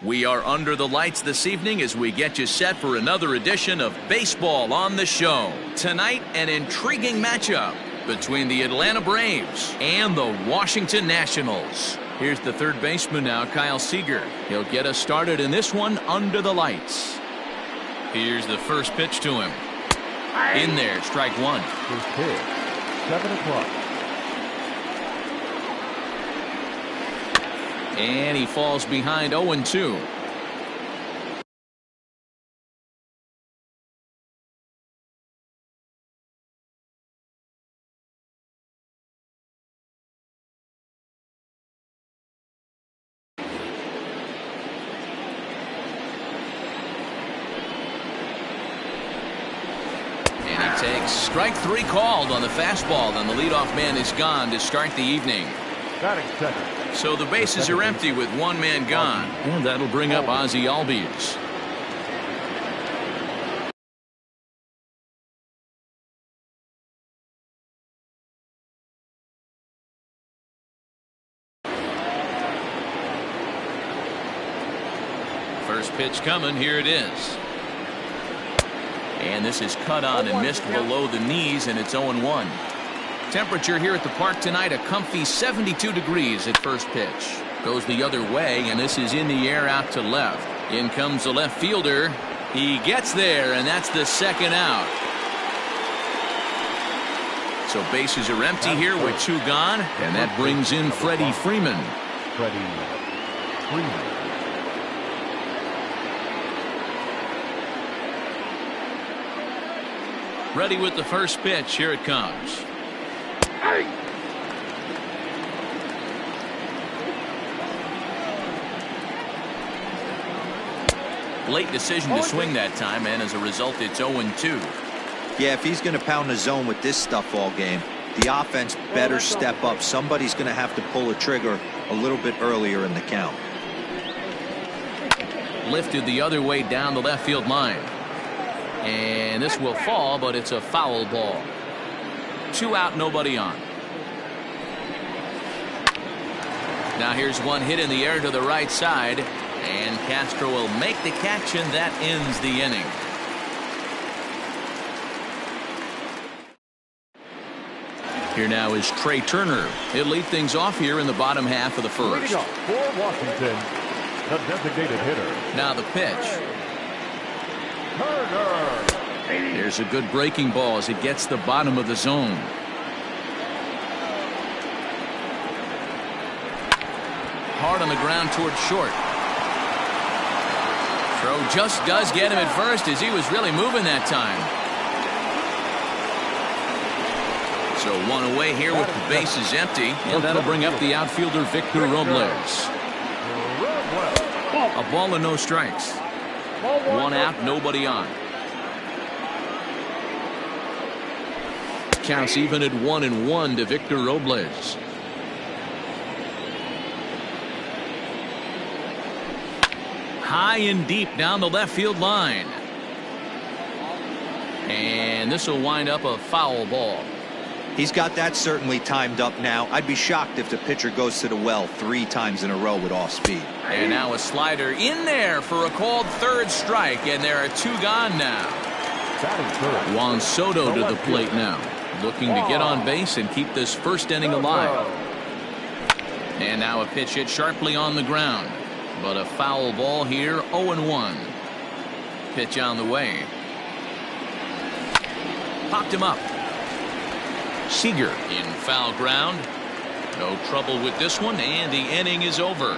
We are under the lights this evening as we get you set for another edition of Baseball on the Show. Tonight, an intriguing matchup between the Atlanta Braves and the Washington Nationals. Here's the third baseman now, Kyle Seager. He'll get us started in this one under the lights. Here's the first pitch to him. In there, strike one. First pitch, 7 o'clock. And he falls behind 0-2. And he takes strike three called on the fastball, and the leadoff man is gone to start the evening. Batting second. So the bases are empty with one man gone, and that'll bring up Ozzie Albies. First pitch coming, here it is. And this is cut on and missed below the knees, and it's 0-1. Temperature here at the park tonight, a comfy 72 degrees at first pitch. Goes the other way, and this is in the air out to left. In comes the left fielder. He gets there, and that's the second out. So bases are empty here with two gone, and that brings in Freddie Freeman. Ready with the first pitch. Here it comes. Late decision to swing that time, and as a result, it's 0-2. Yeah, if he's going to pound the zone with this stuff all game, the offense better step up. Somebody's going to have to pull a trigger a little bit earlier in the count. Lifted the other way down the left field line. And this will fall, but it's a foul ball. 2 out, nobody on. Now here's one hit in the air to the right side, and Castro will make the catch, and that ends the inning. Here now is Trey Turner. He'll lead things off here in the bottom half of the first. Leading up for Washington, the designated hitter. Now the pitch. Turner. There's a good breaking ball as it gets the bottom of the zone. Hard on the ground towards short. Throw just does get him at first, as he was really moving that time. So one away here with the bases empty, and that'll bring up the outfielder Victor Robles. A ball and no strikes. 1 out, nobody on. Counts even at 1-1 to Victor Robles. High and deep down the left field line. And this will wind up a foul ball. He's got that certainly timed up now. I'd be shocked if the pitcher goes to the well 3 times in a row with off speed. And now a slider in there for a called third strike, and there are 2 gone now. Juan Soto to the plate now, looking to get on base and keep this first inning alive. And now a pitch hit sharply on the ground, but a foul ball here. 0-1. Pitch on the way. Popped him up. Seager in foul ground. No trouble with this one, and the inning is over.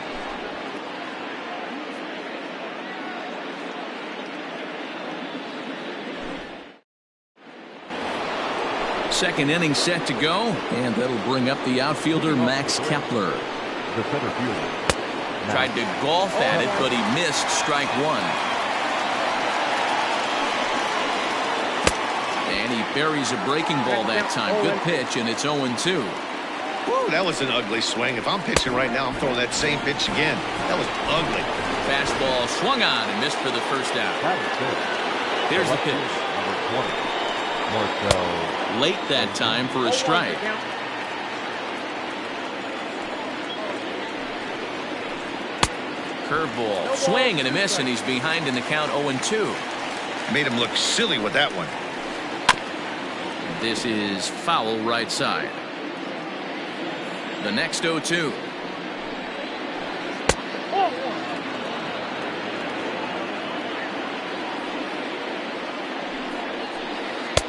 Second inning set to go, and that'll bring up the outfielder Max Kepler. The center fielder. Tried to golf at it, but he missed strike 1. And he buries a breaking ball that time. Good pitch, and it's 0-2. Whoa, that was an ugly swing. If I'm pitching right now, I'm throwing that same pitch again. That was ugly. Fastball swung on and missed for the first out. Here's the pitch. Late that time for a strike. Curveball, swing and a miss, and he's behind in the count 0-2. Made him look silly with that one. This is foul right side. The next 0-2.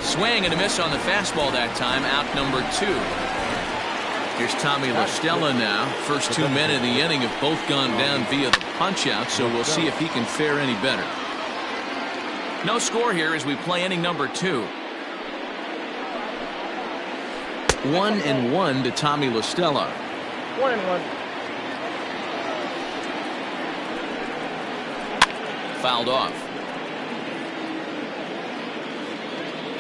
Swing and a miss on the fastball that time, out number 2. Here's Tommy La Stella now. First 2 men in the inning have both gone down via the punch-out, so we'll see if he can fare any better. No score here as we play inning number 2. 1-1 to Tommy La Stella. 1-1. Fouled off.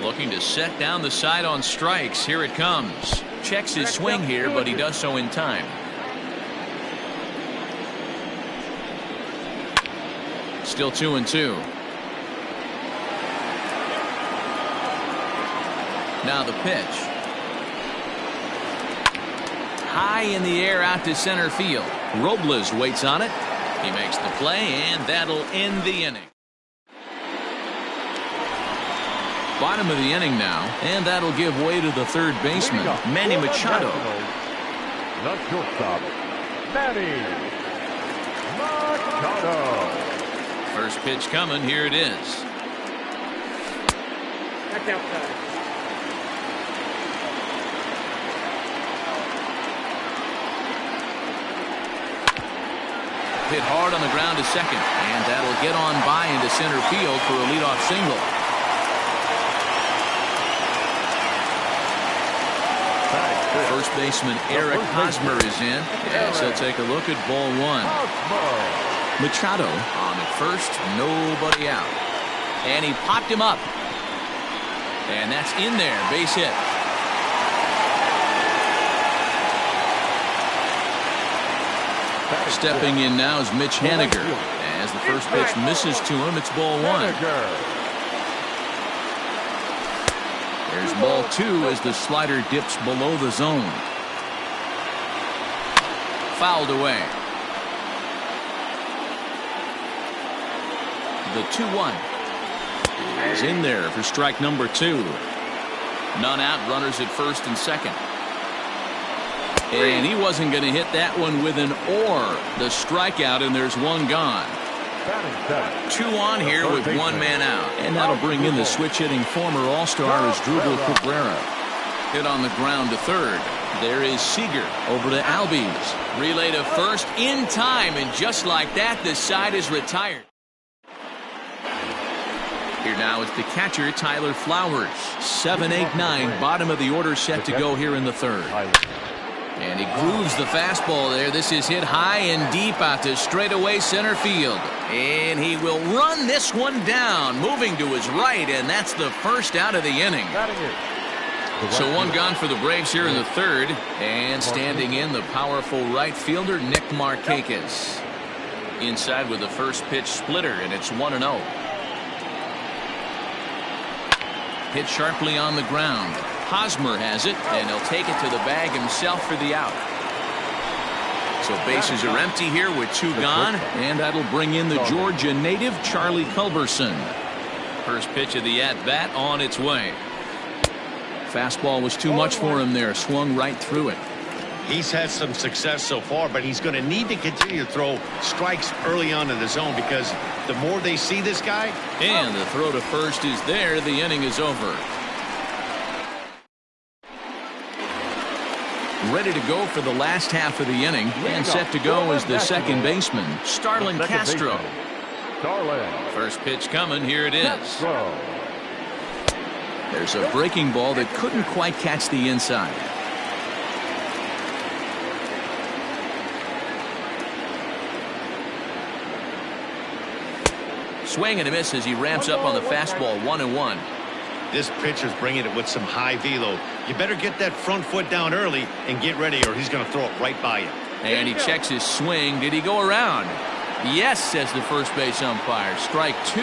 Looking to set down the side on strikes. Here it comes. Checks his swing here, but he does so in time. Still 2-2. Now the pitch. High in the air out to center field. Robles waits on it. He makes the play, and that'll end the inning. Bottom of the inning now, and that'll give way to the third baseman, Manny Machado. The shortstop, Manny Machado. First pitch coming. Here it is. That's outside. Hit hard on the ground to second, and that'll get on by into center field for a leadoff single. First baseman Eric Hosmer is in, as he'll take a look at ball 1. Machado on at first, nobody out, and he popped him up, and that's in there, base hit. Stepping in now is Mitch Haniger. As the first pitch misses to him, it's ball 1. There's ball 2 as the slider dips below the zone. Fouled away. The 2-1 is in there for strike number 2. None out, runners at first and second. And he wasn't going to hit that one with an or. The strikeout, and there's one gone. 2 on here with 1 man out. And that'll bring in the switch-hitting former All-Star Asdrubal Cabrera. Hit on the ground to third. There is Seager over to Albies. Relay to first in time, and just like that, the side is retired. Here now is the catcher, Tyler Flowers. 7-8-9, bottom of the order set to go here in the third. And he grooves the fastball there. This is hit high and deep out to straightaway center field. And he will run this one down, moving to his right, and that's the first out of the inning. So 1 gone for the Braves here in the third. And standing in, the powerful right fielder, Nick Markakis. Inside with the first pitch splitter, and it's 1-0. Hit sharply on the ground. Hosmer has it, and he'll take it to the bag himself for the out. So bases are empty here with 2 gone, and that'll bring in the Georgia native, Charlie Culberson. First pitch of the at-bat on its way. Fastball was too much for him there, swung right through it. He's had some success so far, but he's going to need to continue to throw strikes early on in the zone, because the more they see this guy. And the throw to first is there. The inning is over. Ready to go for the last half of the inning, and set to go is the second baseman, Starlin Castro. First pitch coming. Here it is. There's a breaking ball that couldn't quite catch the inside. Swing and a miss as he ramps up on the fastball. 1-1. This pitcher's bringing it with some high velo. You better get that front foot down early and get ready, or he's going to throw it right by you. And he checks his swing. Did he go around? Yes, says the first base umpire. Strike 2.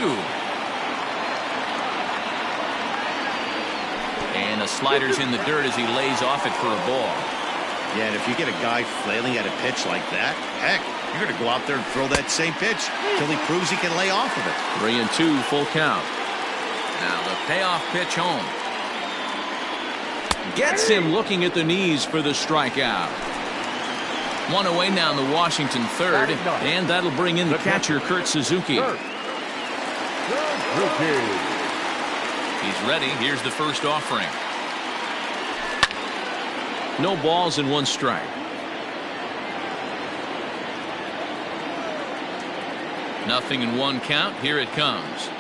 And the slider's in the dirt as he lays off it for a ball. Yeah, and if you get a guy flailing at a pitch like that, heck, you're going to go out there and throw that same pitch till he proves he can lay off of it. 3-2 full count. Now the payoff pitch home. Gets him looking at the knees for the strikeout. One away now in the Washington third, and that'll bring in the catcher, Kurt Suzuki. He's ready. Here's the first offering. No balls and 1 strike. Nothing in 1 count. Here it comes.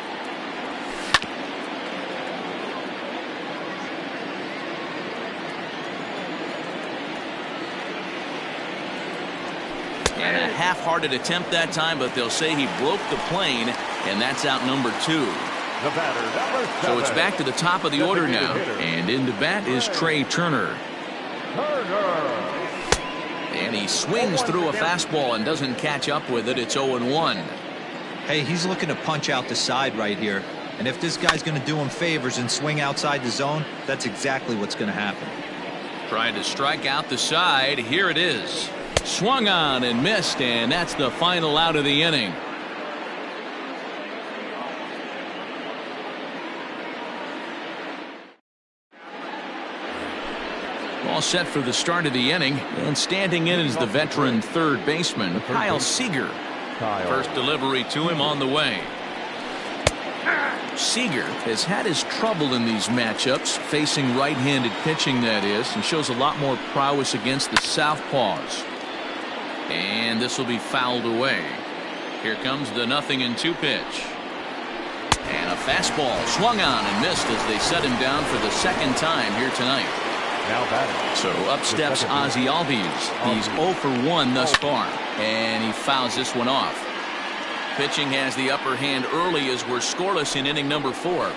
And a half-hearted attempt that time, but they'll say he broke the plane, and that's out number 2. So it's back to the top of the order now, and in to bat is Trey Turner. And he swings through a fastball and doesn't catch up with it. It's 0-1. Hey, he's looking to punch out the side right here. And if this guy's going to do him favors and swing outside the zone, that's exactly what's going to happen. Trying to strike out the side. Here it is. Swung on and missed, and that's the final out of the inning. All set for the start of the inning, and standing in is the veteran third baseman, Kyle Seager. First delivery to him on the way. Seager has had his trouble in these matchups, facing right-handed pitching, that is, and shows a lot more prowess against the southpaws. And this will be fouled away. Here comes the 0-2 pitch. And a fastball swung on and missed as they set him down for the second time here tonight. Now batting. So up steps Ozzie Albies. He's 0 for 1 thus far, and he fouls this one off. Pitching has the upper hand early as we're scoreless in inning number 4.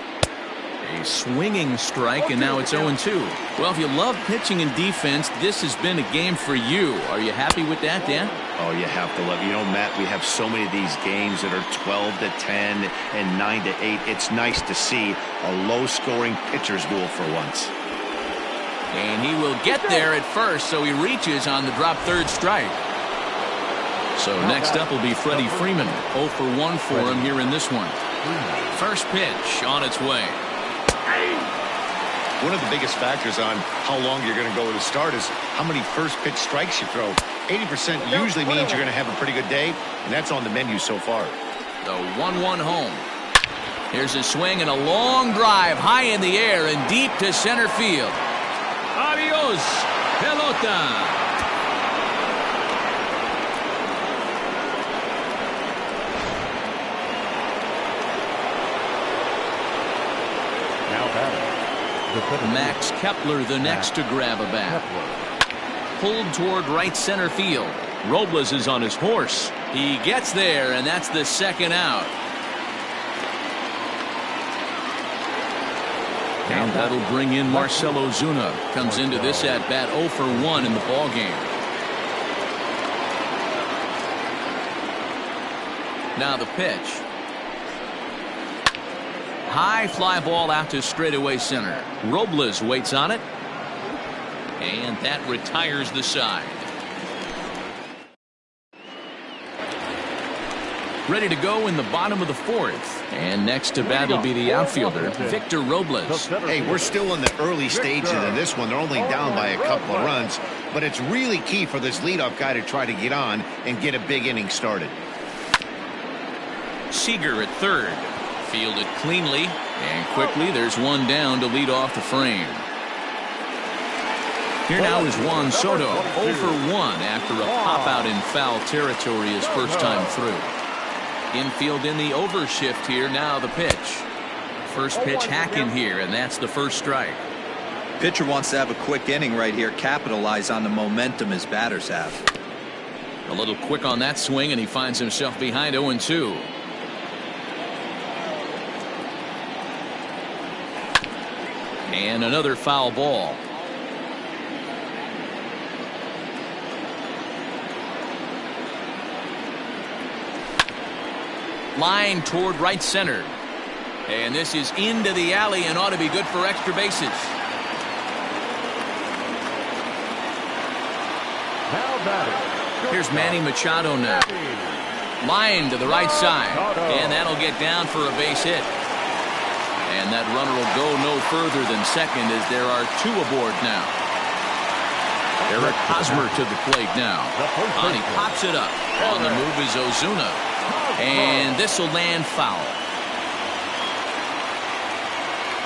A swinging strike, and now it's 0-2. Well, if you love pitching and defense, this has been a game for you. Are you happy with that, Dan? Oh, you have to love it. You know, Matt, we have so many of these games that are 12-10 and 9-8. It's nice to see a low-scoring pitcher's duel for once. And he will get there at first, so he reaches on the drop third strike. So next up will be Freddie Freeman. 0 for 1 for him here in this one. First pitch on its way. One of the biggest factors on how long you're going to go with a start is how many first pitch strikes you throw. 80% usually means you're going to have a pretty good day, and that's on the menu so far. The 1-1 home. Here's a swing and a long drive high in the air and deep to center field. Adios, pelota. Max Kepler the next to grab a bat. Pulled toward right center field. Robles is on his horse. He gets there, and that's the second out. And that'll bring in Marcelo Zuna. Comes into this at bat 0 for 1 in the ball game. Now the pitch. High fly ball out to straightaway center. Robles waits on it. And that retires the side. Ready to go in the bottom of the 4th. And next to bat will be the outfielder, Victor Robles. Hey, we're still in the early stages of this one. They're only down by a couple of runs. But it's really key for this leadoff guy to try to get on and get a big inning started. Seager at third. Fielded cleanly, and quickly there's one down to lead off the frame. Here now is Juan Soto, 0 for 1 after a pop-out in foul territory his first time through. Infield in the overshift here. Now the pitch. First pitch hacking here, and that's the first strike. Pitcher wants to have a quick inning right here, capitalize on the momentum his batters have. A little quick on that swing, and he finds himself behind 0-2. And another foul ball. Line toward right center. And this is into the alley and ought to be good for extra bases. Here's Manny Machado now. Line to the right side. And that'll get down for a base hit. And that runner will go no further than second as there are two aboard now. Eric Hosmer to the plate now. And he pops it up. On the move is Ozuna. And this will land foul.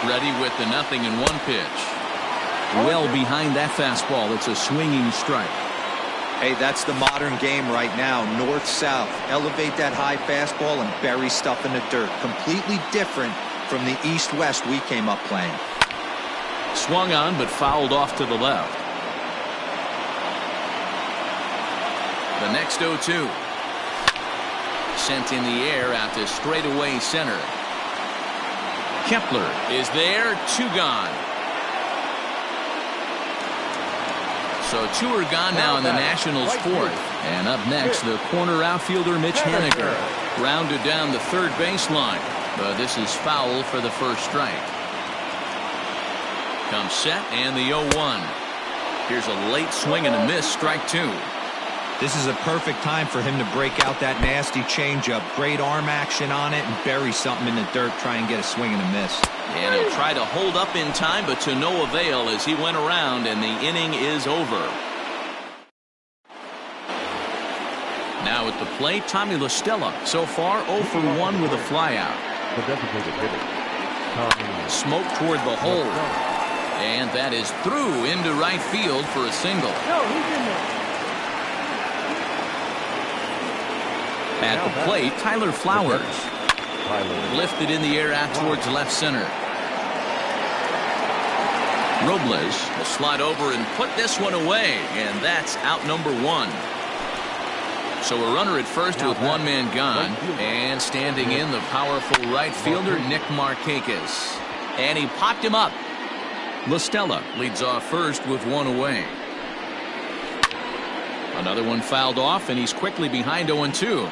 Ready with the 0-1 pitch. Well behind that fastball. It's a swinging strike. Hey, that's the modern game right now. North-south. Elevate that high fastball and bury stuff in the dirt. Completely different from the east-west we came up playing. Swung on but fouled off to the left. The next 0-2. Sent in the air out to straightaway center. Kepler is there. 2 gone. So 2 are gone now in the Nationals' 4th. And up next, the corner outfielder Mitch Haniger. Grounded down the third baseline. But this is foul for the first strike. Comes set and the 0-1. Here's a late swing and a miss. Strike 2. This is a perfect time for him to break out that nasty changeup. Great arm action on it and bury something in the dirt. Try and get a swing and a miss. And he'll try to hold up in time, but to no avail as he went around and the inning is over. Now at the plate, Tommy La Stella. So far 0 for 1 with a flyout. The designated hitter. Smoke toward the hole. And that is through into right field for a single. At the plate, Tyler Flowers. Lifted in the air out towards left center. Robles will slide over and put this one away, and that's out number 1. So a runner at first with 1 man gone, and standing in the powerful right fielder Nick Markakis. And he popped him up. La Stella leads off first with 1 away. Another one fouled off, and he's quickly behind 0-2.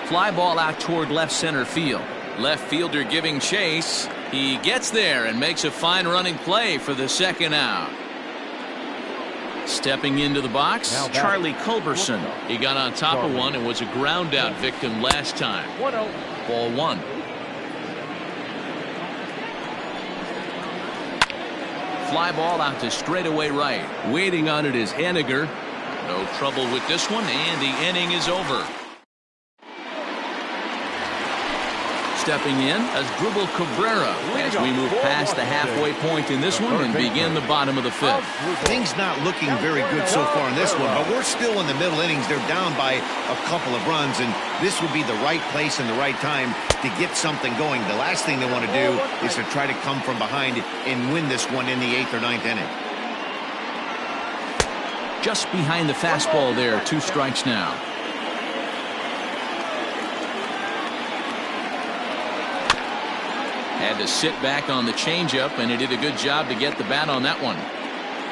Fly ball out toward left center field. Left fielder giving chase. He gets there and makes a fine running play for the second out. Stepping into the box, Charlie Culberson. He got on top of one and was a ground out victim last time. Ball 1. Fly ball out to straightaway right. Waiting on it is Haniger. No trouble with this one, and the inning is over. Stepping in as Dribble Cabrera as we move past the halfway point in this one and begin the bottom of the 5th. Things not looking very good so far in this one, but we're still in the middle innings. They're down by a couple of runs, and this would be the right place and the right time to get something going. The last thing they want to do is to try to come from behind and win this one in the 8th or 9th inning. Just behind the fastball there. 2 strikes now. Had to sit back on the changeup, and he did a good job to get the bat on that one.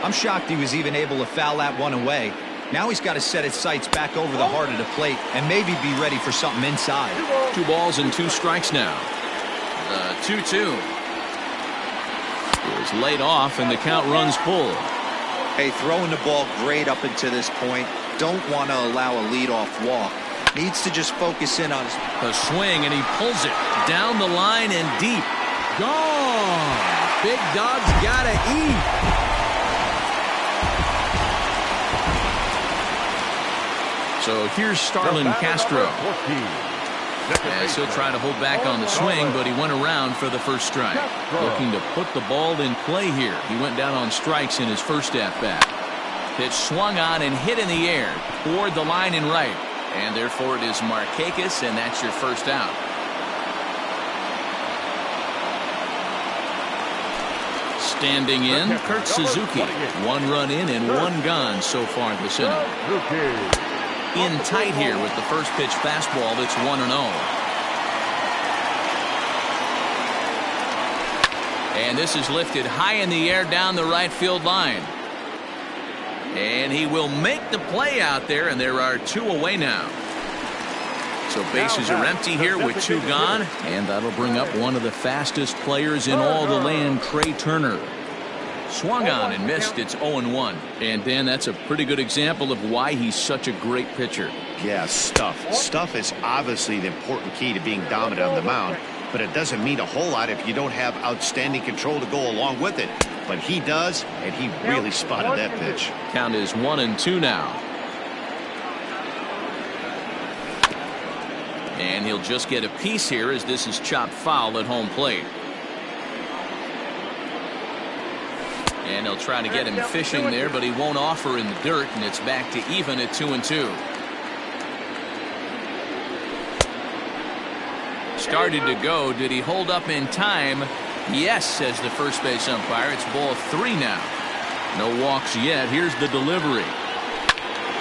I'm shocked he was even able to foul that one away. Now he's got to set his sights back over the heart of the plate and maybe be ready for something inside. 2 balls and 2 strikes now. The 2-2 is laid off, and the count runs full. Hey, throwing the ball great up until this point. Don't want to allow a leadoff walk. Needs to just focus in on a swing, and he pulls it down the line and deep. Gone. Big dog's gotta eat. So here's Starlin Castro. As he'll try to hold back on the swing, but he went around for the first strike. Looking to put the ball in play here. He went down on strikes in his first at-bat. Pitch swung on and hit in the air toward the line and right. And therefore it is Markakis, and that's your first out. Standing in, Kurt Suzuki. 1 run in and 1 gone so far this inning. In tight here with the first pitch fastball that's 1-0. And this is lifted high in the air down the right field line. And he will make the play out there, and there are 2 away now. So bases are empty here with 2 gone, and that'll bring up one of the fastest players in all the land, Trey Turner. Swung on and missed. It's 0-1. And Dan, that's a pretty good example of why he's such a great pitcher. Yeah, stuff. Stuff is obviously the important key to being dominant on the mound, but it doesn't mean a whole lot if you don't have outstanding control to go along with it. But he does, and he really spotted that pitch. Count is 1-2 now. And he'll just get a piece here as this is chopped foul at home plate. And they'll try to get him fishing there, but he won't offer in the dirt, and it's back to even at 2-2. Started to go. Did he hold up in time? Yes, says the first base umpire. It's ball 3 now. No walks yet. Here's the delivery.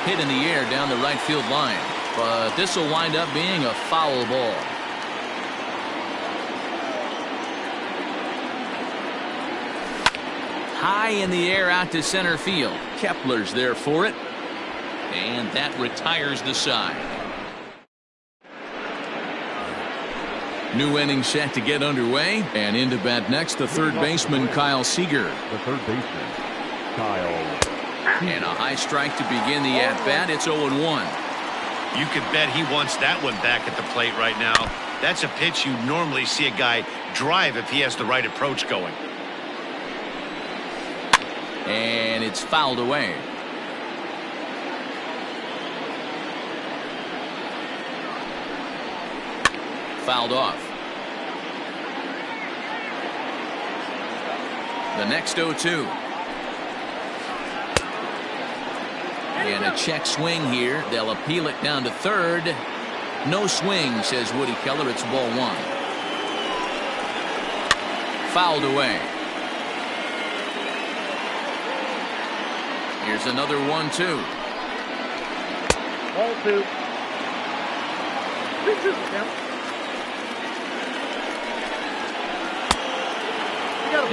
Hit in the air down the right field line. But this will wind up being a foul ball. High in the air out to center field. Kepler's there for it. And that retires the side. New inning set to get underway. And into bat next, the third baseman, Kyle Seager. The third baseman, Kyle. And a high strike to begin the at-bat. It's 0-1. You could bet he wants that one back at the plate right now. That's a pitch you normally see a guy drive if he has the right approach going. And it's fouled away. Fouled off. The next 0-2. And a check swing here. They'll appeal it down to third. No swing, says Woody Keller. It's ball 1. Fouled away. Here's another 1-2. Ball 2.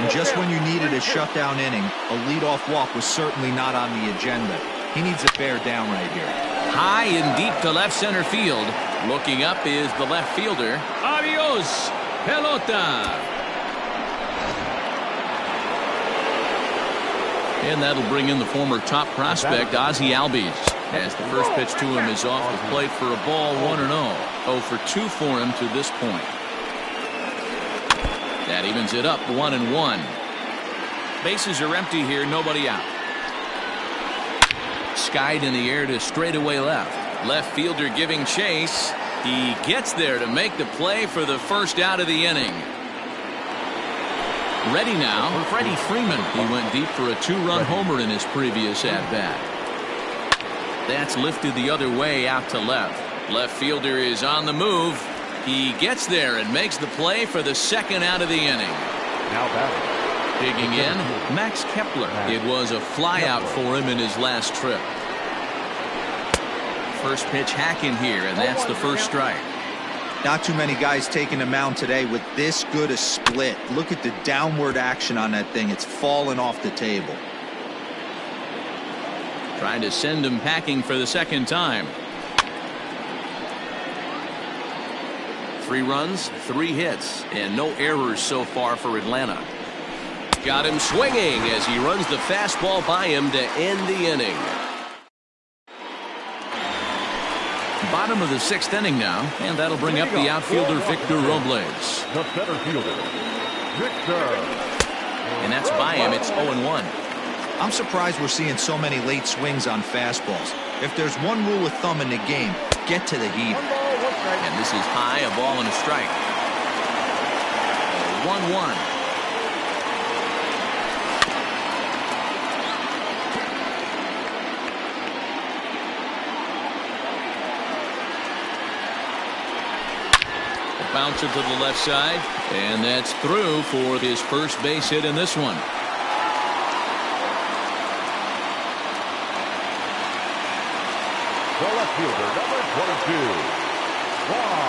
And just when you needed a shutdown inning, a leadoff walk was certainly not on the agenda. He needs a bear down right here. High and deep to left center field. Looking up is the left fielder. Adios, pelota. And that'll bring in the former top prospect, Ozzie Albies, as the first pitch to him is off the plate for a ball 1-0. 0 for 2 for him to this point. That evens it up 1-1. Bases are empty here, nobody out. Skied in the air to straightaway left. Left fielder giving chase. He gets there to make the play for the first out of the inning. Ready now, Freddie Freeman. He went deep for a 2-run homer in his previous at-bat. That's lifted the other way out to left. Left fielder is on the move. He gets there and makes the play for the second out of the inning. Now batting. Digging in, Max Kepler. It was a flyout for him in his last trip. First pitch hacking here, and that's the first strike. Not too many guys taking the mound today with this good a split. Look at the downward action on that thing. It's falling off the table. Trying to send him packing for the second time. 3 runs, 3 hits, and no errors so far for Atlanta. Got him swinging as he runs the fastball by him to end the inning. Bottom of the 6th inning now, and that'll bring up the outfielder Victor Robles. The center fielder, Victor. And that's by him. It's 0-1. I'm surprised we're seeing so many late swings on fastballs. If there's one rule of thumb in the game, get to the heat. And this is high, a ball and a strike. 1-1. Bouncer to the left side, and that's through for his first base hit in this one. The left fielder, number 22. Wow.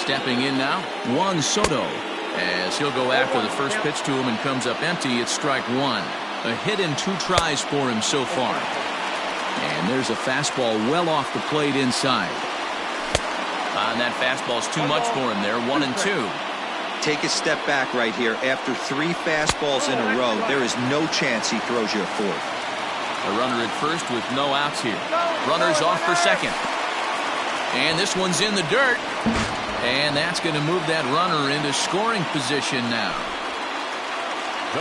Stepping in now, Juan Soto. As he'll go after the first pitch to him and comes up empty, it's strike one. A hit in 2 tries for him so far. And there's a fastball well off the plate inside. And that fastball's too much for him there, 1-2. Take a step back right here. After 3 fastballs in a row, there is no chance he throws you a 4th. A runner at first with no outs here. Runners off for second. And this one's in the dirt. And that's going to move that runner into scoring position now.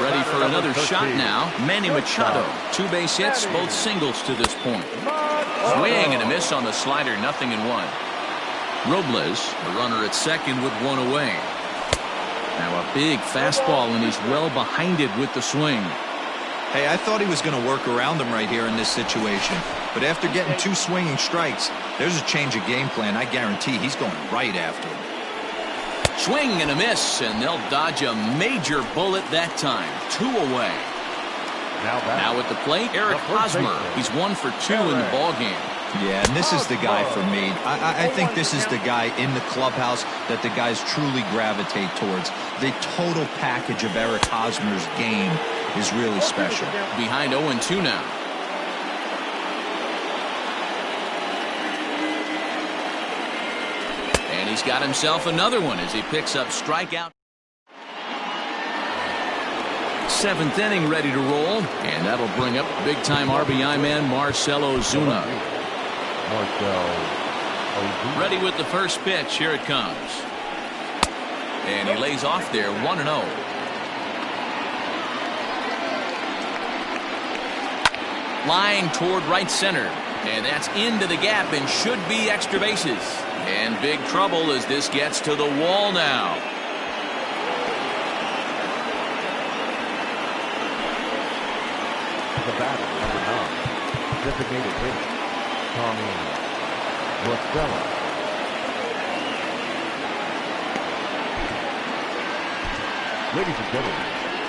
Ready for another shot now. Manny Machado. 2 base hits, both singles to this point. Swing and a miss on the slider, 0-1. Robles, a runner at second with 1 away. Now a big fastball, and he's well behind it with the swing. Hey, I thought he was going to work around him right here in this situation. But after getting 2 swinging strikes, there's a change of game plan. I guarantee he's going right after him. Swing and a miss, and they'll dodge a major bullet that time. 2 away. Now at the plate, Eric Hosmer. He's 1 for 2 in the ball game. Yeah, and this is the guy for me. I think this is the guy in the clubhouse that the guys truly gravitate towards. The total package of Eric Hosmer's game is really special. Behind 0-2 now. And he's got himself another one as he picks up strikeout. 7th inning ready to roll, and that'll bring up big-time RBI man Marcell Ozuna. Ready with the first pitch. Here it comes. And he lays off there, 1-0. Line toward right center. And that's into the gap and should be extra bases. And big trouble as this gets to the wall now. The batter, number 9. Designated hitter, Tommy Rosella. Ladies and gentlemen,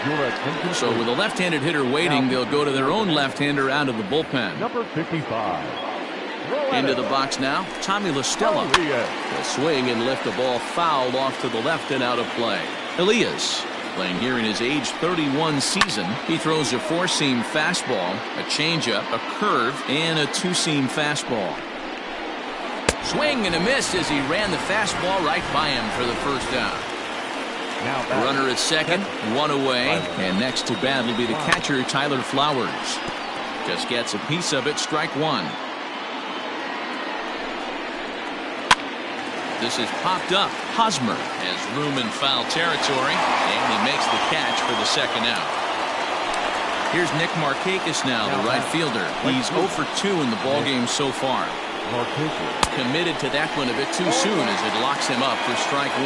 your attention. So with a left-handed hitter waiting, they'll go to their own left-hander out of the bullpen. Number 55. Into the box now, Tommy La Stella. He'll swing and lift the ball foul off to the left and out of play. Elias, playing here in his age 31 season, he throws a 4-seam fastball, a changeup, a curve, and a 2-seam fastball. Swing and a miss as he ran the fastball right by him for the first down. Now runner at second, 1 away, and next to bat will be the catcher Tyler Flowers. Just gets a piece of it, strike 1. This is popped up. Hosmer has room in foul territory, and he makes the catch for the second out. Here's Nick Markakis now, the right fielder. He's 0 for 2 in the ballgame so far. Committed to that one a bit too soon as it locks him up for strike 1.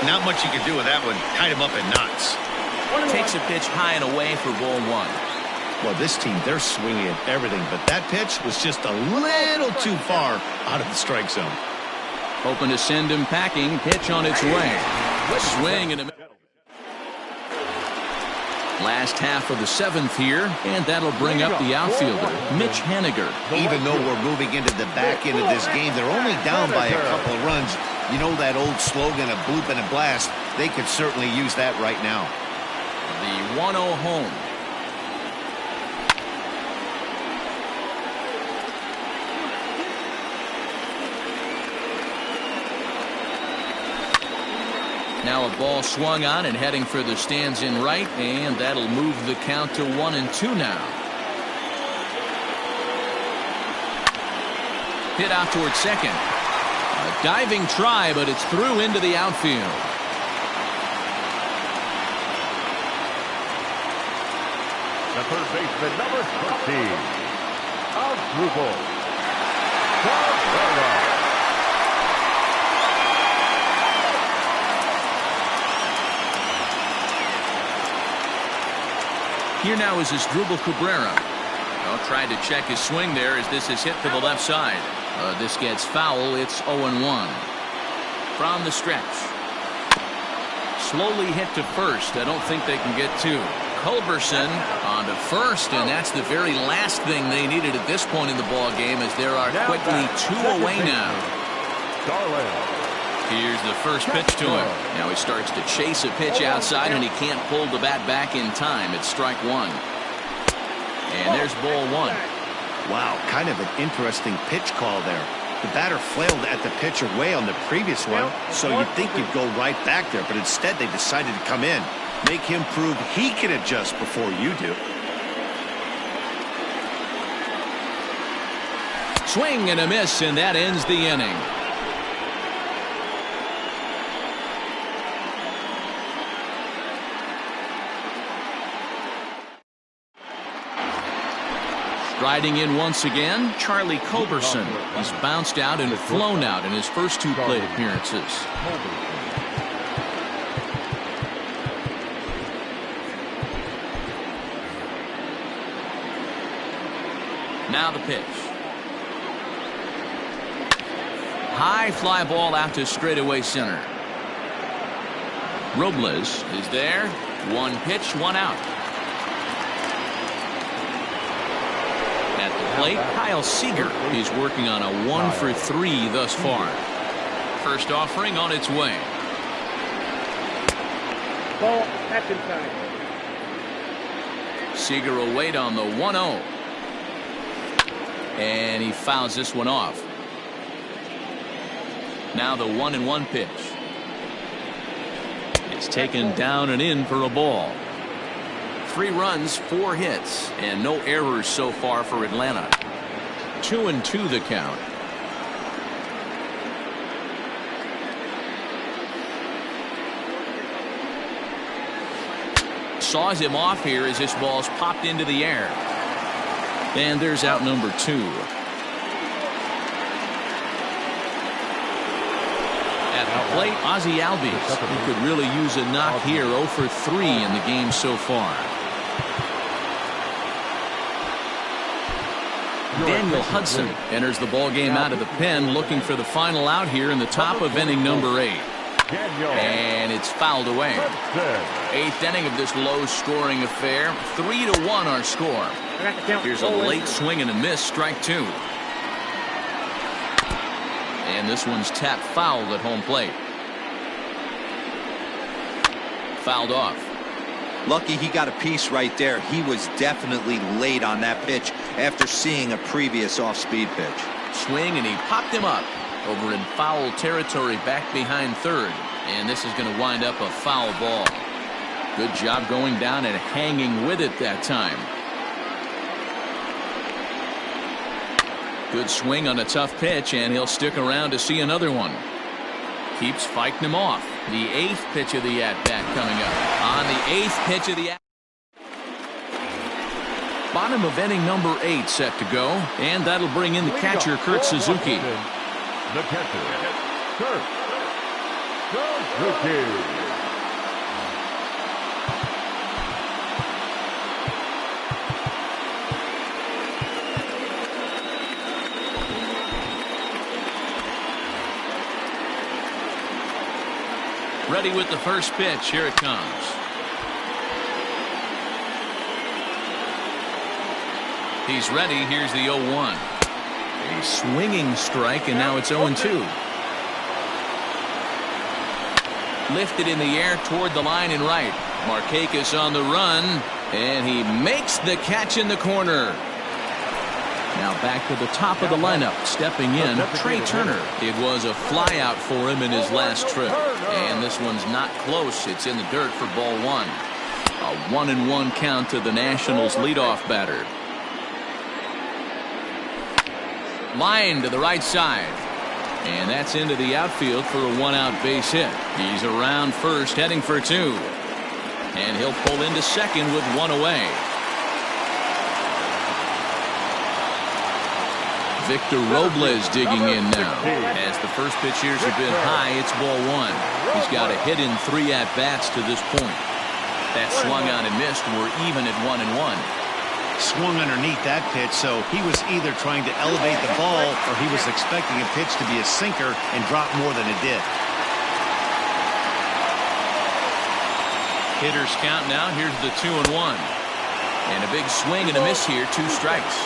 Not much you can do with that one. Tied him up in knots. Takes a pitch high and away for ball 1. Well, this team, they're swinging at everything, but that pitch was just a little too far out of the strike zone. Hoping to send him packing. Pitch on its way. Swing and a last half of the 7th here, and that'll bring up the outfielder, Mitch Haniger. Even though we're moving into the back end of this game, they're only down by a couple of runs. You know that old slogan of bloop and a blast? They could certainly use that right now. The 1-0 home. Now a ball swung on and heading for the stands in right, and that'll move the count to 1-2 now. Hit out towards second. A diving try, but it's through into the outfield. The third baseman, number 13, Asdrubal Cabrera. Here now is Asdrubal Cabrera. Well, tried to check his swing there as this is hit to the left side. This gets foul. It's 0-1. From the stretch. Slowly hit to first. I don't think they can get 2. Culberson on to first, and that's the very last thing they needed at this point in the ball game, as there are quickly 2 away now. Here's the first pitch to him. Now he starts to chase a pitch outside, and he can't pull the bat back in time. It's strike one. And there's ball one. Wow, kind of an interesting pitch call there. The batter flailed at the pitch away on the previous one, so you'd think you'd go right back there, but instead they decided to come in. Make him prove he can adjust before you do. Swing and a miss, and that ends the inning. Riding in once again, Charlie Culberson. He's bounced out and flown out in his first two plate appearances. Now the pitch. High fly ball out to straightaway center. Robles is there. One pitch, one out. At the plate, Kyle Seager is working on a 1-for-3 thus far. First offering on its way. Ball, that's inside. Seager will wait on the 1-0. And he fouls this one off. Now the 1-1 pitch. It's taken down and in for a ball. 3 runs, 4 hits, and no errors so far for Atlanta. 2-2 the count. Saws him off here as this ball's popped into the air. And there's out number 2. At the plate, Ozzie Albies, who could really use a knock here. 0-for-3 in the game so far. Daniel Hudson enters the ball game out of the pen, looking for the final out here in the top of inning number 8. And it's fouled away. 8th inning of this low-scoring affair. 3-1 our score. Here's a late swing and a miss, strike 2. And this one's tapped foul at home plate. Fouled off. Lucky he got a piece right there. He was definitely late on that pitch after seeing a previous off-speed pitch. Swing, and he popped him up over in foul territory back behind third. And this is going to wind up a foul ball. Good job going down and hanging with it that time. Good swing on a tough pitch, and he'll stick around to see another one. Keeps fighting him off. The 8th pitch of the at-bat coming up. On the 8th pitch of the at-bat. Bottom of inning number 8 set to go, and that'll bring in the catcher, Kurt Suzuki. The catcher, Kurt Suzuki. Ready with the first pitch. Here it comes. He's ready. Here's the 0-1. A swinging strike, and now it's 0-2. Lifted in the air toward the line and right. Markakis on the run, and he makes the catch in the corner. Now back to the top of the lineup. Stepping in, Trey Turner. It was a flyout for him in his last trip. And this one's not close. It's in the dirt for ball 1. A 1-1 count to the Nationals leadoff batter. Line to the right side. And that's into the outfield for a 1-out base hit. He's around first, heading for 2. And he'll pull into second with 1 away. Victor Robles digging in now. As the first pitch here's a bit high, it's ball 1. He's got a hit in 3 at-bats to this point. That swung on and missed. We're even at 1-1. Swung underneath that pitch, so he was either trying to elevate the ball or he was expecting a pitch to be a sinker and drop more than it did. Hitters count now. Here's the 2-1. And a big swing and a miss here. 2 strikes.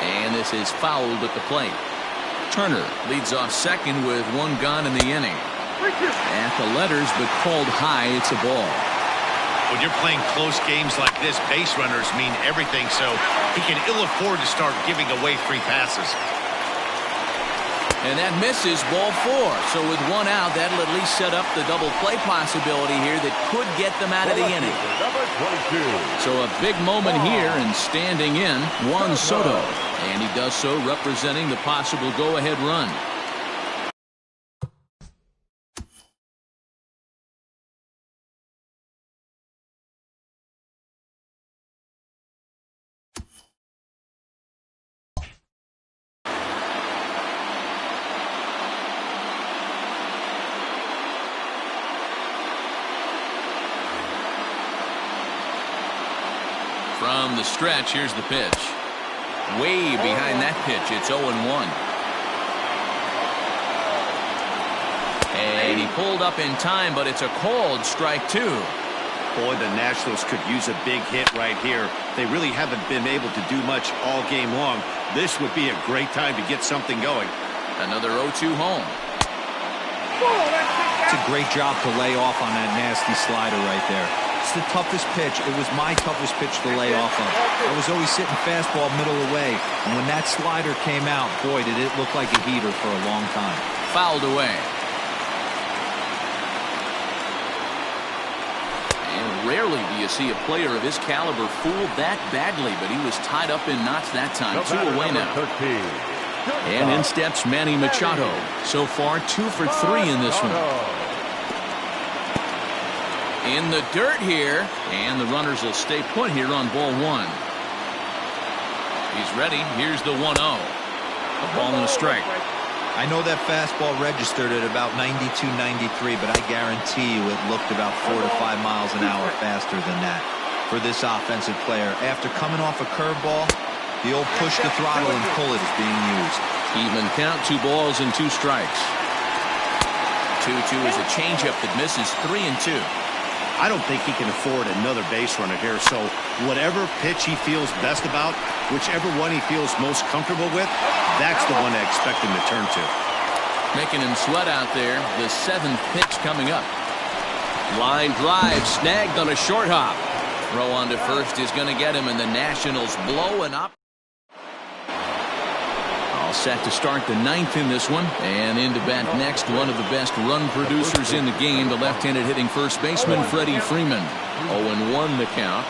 And this is fouled at the plate. Turner leads off second with one gone in the inning. At the letters, but called high. It's a ball. When you're playing close games like this, base runners mean everything, so he can ill afford to start giving away free passes. And that misses, ball 4. So with one out, that'll at least set up the double play possibility here that could get them out of the inning. So a big moment here, and standing in, Juan Soto. And he does so representing the possible go-ahead run. From the stretch, here's the pitch. Way behind that pitch, it's 0-1. And he pulled up in time, but it's a called strike 2. Boy, the Nationals could use a big hit right here. They really haven't been able to do much all game long. This would be a great time to get something going. Another 0-2 home. It's a great job to lay off on that nasty slider right there. It's the toughest pitch. It was my toughest pitch to lay off of. I was always sitting fastball middle away, and when that slider came out, boy, did it look like a heater for a long time. Fouled away. And rarely do you see a player of his caliber fooled that badly, but he was tied up in knots that time. 2 away now. And in steps Manny Machado. So far, 2 for 3 in this one. In the dirt here, and the runners will stay put here on ball 1. He's ready. Here's the 1-0. A ball and a strike. I know that fastball registered at about 92, 93, but I guarantee you it looked about 4 to 5 miles an hour faster than that for this offensive player. After coming off a curveball, the old push the throttle and pull it is being used. Even count, 2 balls and 2 strikes. 2-2 is a changeup that misses. 3-2. I don't think he can afford another base runner here, so whatever pitch he feels best about, whichever one he feels most comfortable with, that's the one I expect him to turn to. Making him sweat out there. The 7th pitch coming up. Line drive snagged on a short hop. Throw on to first is going to get him, and the Nationals blowing up. All set to start the 9th in this one, and into bat next, one of the best run producers in the game, the left-handed hitting first baseman Freddie Freeman. 0-1 the count.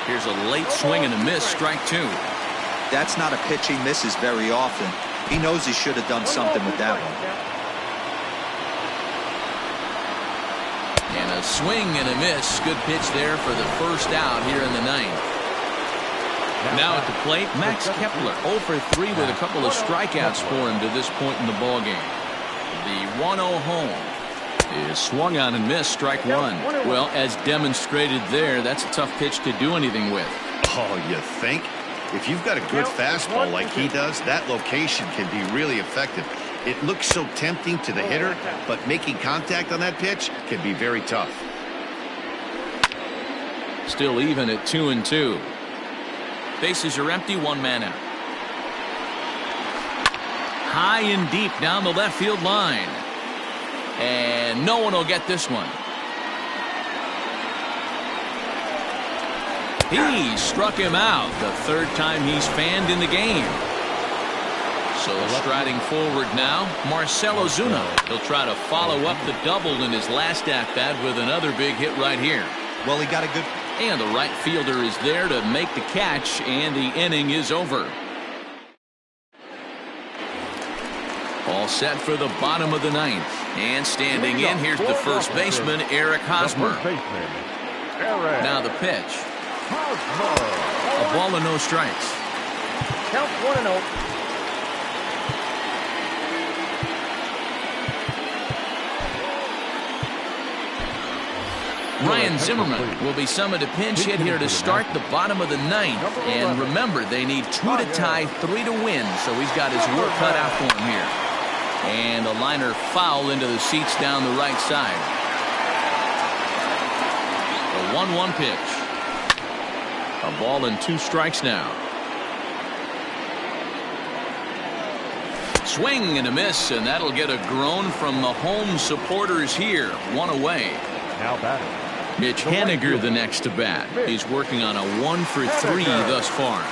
Here's a late swing and a miss, strike 2. That's not a pitch he misses very often. He knows he should have done something with that one. And a swing and a miss. Good pitch there for the first out here in the 9th. Now at the plate, Max Kepler 0 for 3 with a couple of strikeouts for him to this point in the ballgame. The 1-0 home is swung on and missed, strike 1. Well, as demonstrated there, that's a tough pitch to do anything with. Oh, you think? If you've got a good fastball like he does, that location can be really effective. It looks so tempting to the hitter, but making contact on that pitch can be very tough. Still even at 2-2. Bases are empty, 1 man out. High and deep down the left field line. And no one will get this one. He struck him out, the 3rd time he's fanned in the game. So striding forward now, Marcell Ozuna. He'll try to follow up the double in his last at-bat with another big hit right here. Well, he got a good... And the right fielder is there to make the catch, and the inning is over. All set for the bottom of the 9th. And standing in, here's the first baseman, Eric Hosmer. Now the pitch. A ball and no strikes. Count 1-0. Ryan Zimmerman will be summoned to pinch hit here to start the bottom of the 9th. And remember, they need 2 to tie, 3 to win, so he's got his work cut out for him here. And a liner foul into the seats down the right side. The 1-1 pitch. A ball and 2 strikes now. Swing and a miss, and that'll get a groan from the home supporters here. One away. Now batting. Mitch Haniger the next to bat. He's working on a 1-for-3 thus far.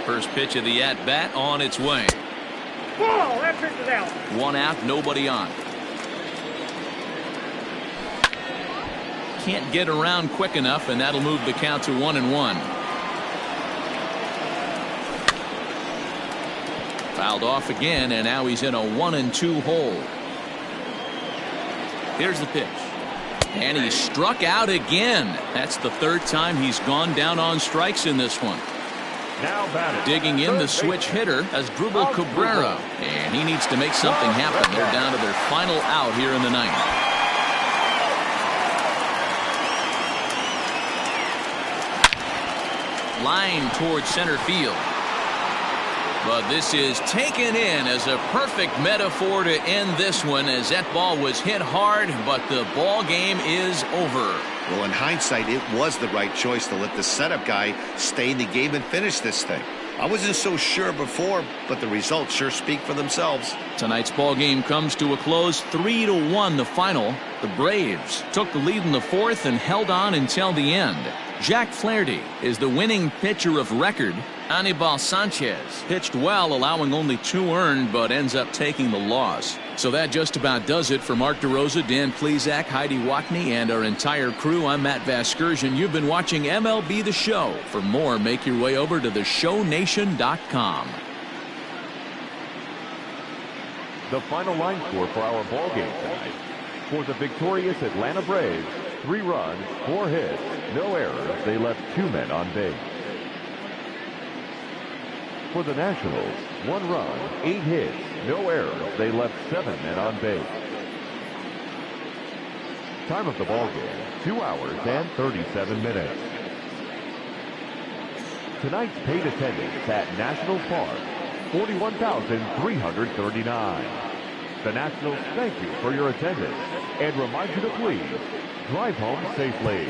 First pitch of the at-bat on its way. Ball, that pitch is out. 1 out, nobody on. Can't get around quick enough, and that'll move the count to 1-1. Fouled off again, and now he's in a 1-2 hole. Here's the pitch. And he struck out again. That's the 3rd time he's gone down on strikes in this one. Now batting. Digging in the switch hitter as Drupal Cabrera. And he needs to make something happen. They're down to their final out here in the 9th. Line towards center field. But this is taken in as a perfect metaphor to end this one, as that ball was hit hard, but the ball game is over. Well, in hindsight, it was the right choice to let the setup guy stay in the game and finish this thing. I wasn't so sure before, but the results sure speak for themselves. Tonight's ball game comes to a close, 3-1 the final. The Braves took the lead in the 4th and held on until the end. Jack Flaherty is the winning pitcher of record. Anibal Sanchez pitched well, allowing only 2 earned, but ends up taking the loss. So that just about does it for Mark DeRosa, Dan Plesac, Heidi Watney, and our entire crew. I'm Matt Vasgersian. You've been watching MLB The Show. For more, make your way over to theshownation.com. The final line score for our ball game tonight. For the victorious Atlanta Braves, 3 runs, 4 hits, no errors. They left 2 men on base. For the Nationals, 1 run, 8 hits, no errors. They left 7 men on base. Time of the ball game, 2 hours and 37 minutes. Tonight's paid attendance at Nationals Park, 41,339. The Nationals thank you for your attendance and remind you to please drive home safely.